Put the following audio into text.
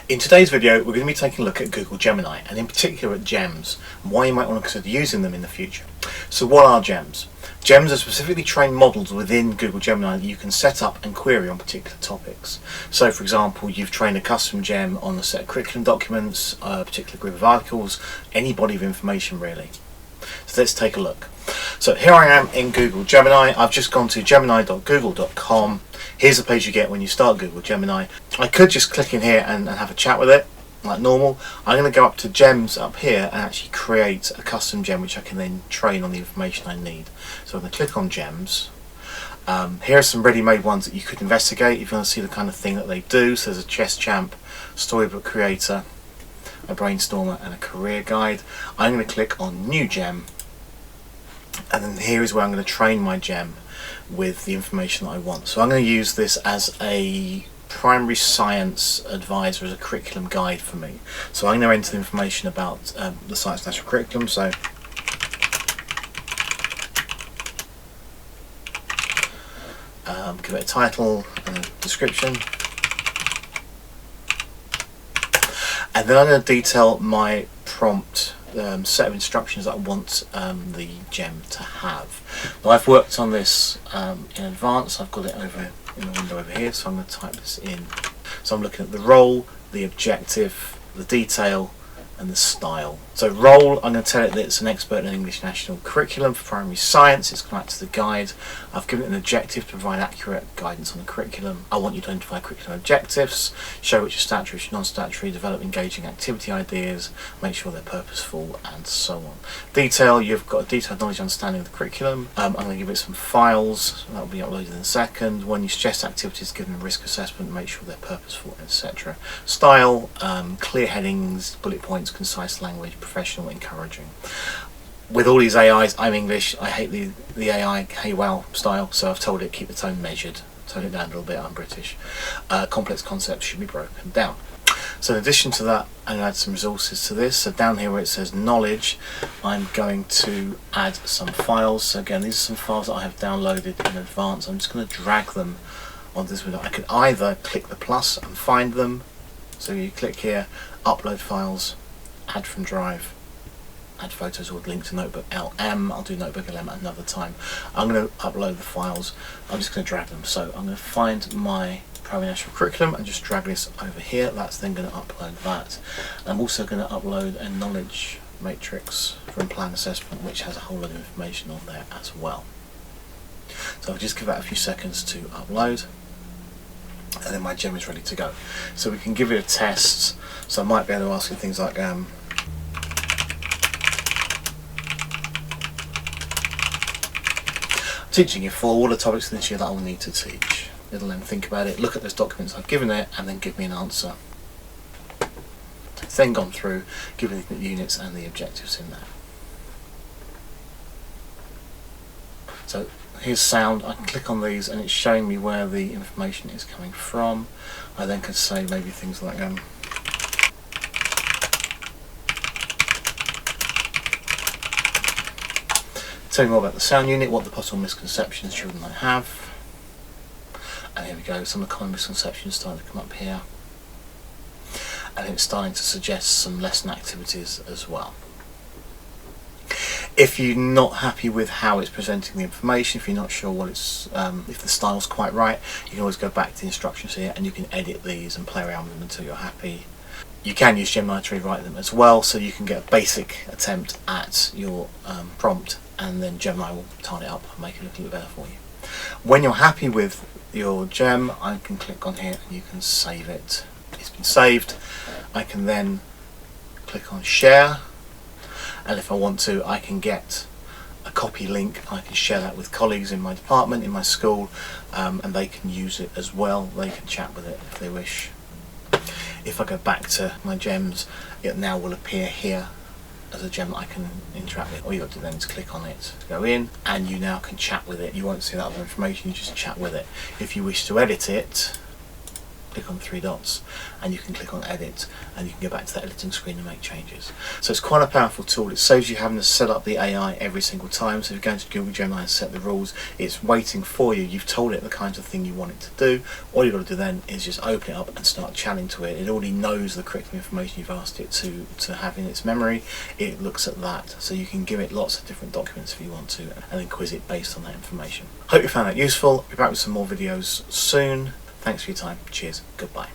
In today's video, we're going to be taking a look at Google Gemini, and in particular at gems, and why you might want to consider using them in the future. So what are gems? Gems are specifically trained models within Google Gemini that you can set up and query on particular topics. So for example, you've trained a custom gem on a set of curriculum documents, a particular group of articles, any body of information really. So let's take a look. So here I am in Google Gemini. I've just gone to gemini.google.com. Here's the page you get when you start Google Gemini. I could just click in here and have a chat with it like normal. I'm going to go up to gems up here and actually create a custom gem which I can then train on the information I need. So I'm going to click on gems. Here are some ready-made ones that you could investigate if you want to see the kind of thing that they do. So there's a chess champ, storybook creator, a brainstormer and a career guide. I'm going to click on new gem, and then here is where I'm going to train my gem with the information that I want. So I'm going to use this as a primary science advisor, as a curriculum guide for me. So I'm going to enter the information about the Science National Curriculum. So give it a title and a description. And then I'm going to detail my prompt set of instructions that I want the gem to have. Now I've worked on this in advance. I've got it over in the window over here, so I'm going to type this in. So I'm looking at the role, the objective, the detail and the style. So role, I'm going to tell it that it's an expert in English National Curriculum for primary science. It's gone out to the guide. I've given it an objective to provide accurate guidance on the curriculum. I want you to identify curriculum objectives, show which are statutory, which are non-statutory, develop engaging activity ideas, make sure they're purposeful and so on. Detail, you've got a detailed knowledge and understanding of the curriculum. I'm going to give it some files, that will be uploaded in a second. When you suggest activities, give them a risk assessment, make sure they're purposeful, etc. Style, clear headings, bullet points, concise language, professional, encouraging. With all these AIs, I'm English, I hate the AI hey wow style, so I've told it keep the tone measured, tone it down a little bit, I'm British. Complex concepts should be broken down. So in addition to that, I'm going to add some resources to this. So down here where it says knowledge, I'm going to add some files. So again, these are some files that I have downloaded in advance. I'm just going to drag them onto this window. I could either click the plus and find them. So you click here, upload files, add from drive, add photos or link to notebook LM. I'll do notebook LM at another time. I'm going to upload the files. I'm just going to drag them. So I'm going to find my primary national curriculum and just drag this over here. That's then going to upload that. I'm also going to upload a knowledge matrix from plan assessment which has a whole lot of information on there as well. So I'll just give that a few seconds to upload, and then my gem is ready to go. So we can give it a test. So I might be able to ask it things like teaching you for all the topics this year that I will need to teach. It'll then think about it, look at those documents I've given it, and then give me an answer. It's then gone through, given the units and the objectives in there. So here's sound. I can click on these and it's showing me where the information is coming from. I then could say maybe things like tell me more about the sound unit, what the possible misconceptions children might have. And here we go, some of the common misconceptions starting to come up here. And it's starting to suggest some lesson activities as well. If you're not happy with how it's presenting the information, if you're not sure what it's, if the style's quite right, you can always go back to the instructions here and you can edit these and play around with them until you're happy. You can use Gemini to rewrite them as well, so you can get a basic attempt at your prompt, and then Gemini will tidy it up and make it look a little better for you. When you're happy with your gem, I can click on here and you can save it. It's been saved. I can then click on share, and if I want to, I can get a copy link. I can share that with colleagues in my department, in my school, and they can use it as well. They can chat with it if they wish. If I go back to my gems, it now will appear here as a gem that I can interact with. All you got to do then is click on it to go in, and you now can chat with it. You won't see that other information, you just chat with it. If you wish to edit it, click on 3 dots, and you can click on edit, and you can go back to that editing screen and make changes. So it's quite a powerful tool. It saves you having to set up the AI every single time. So if you're going to Google Gemini and set the rules, it's waiting for you. You've told it the kinds of thing you want it to do. All you've got to do then is just open it up and start chatting to it. It already knows the correct information you've asked it to have in its memory. It looks at that, so you can give it lots of different documents if you want to, and then quiz it based on that information. Hope you found that useful. I'll be back with some more videos soon. Thanks for your time. Cheers. Goodbye.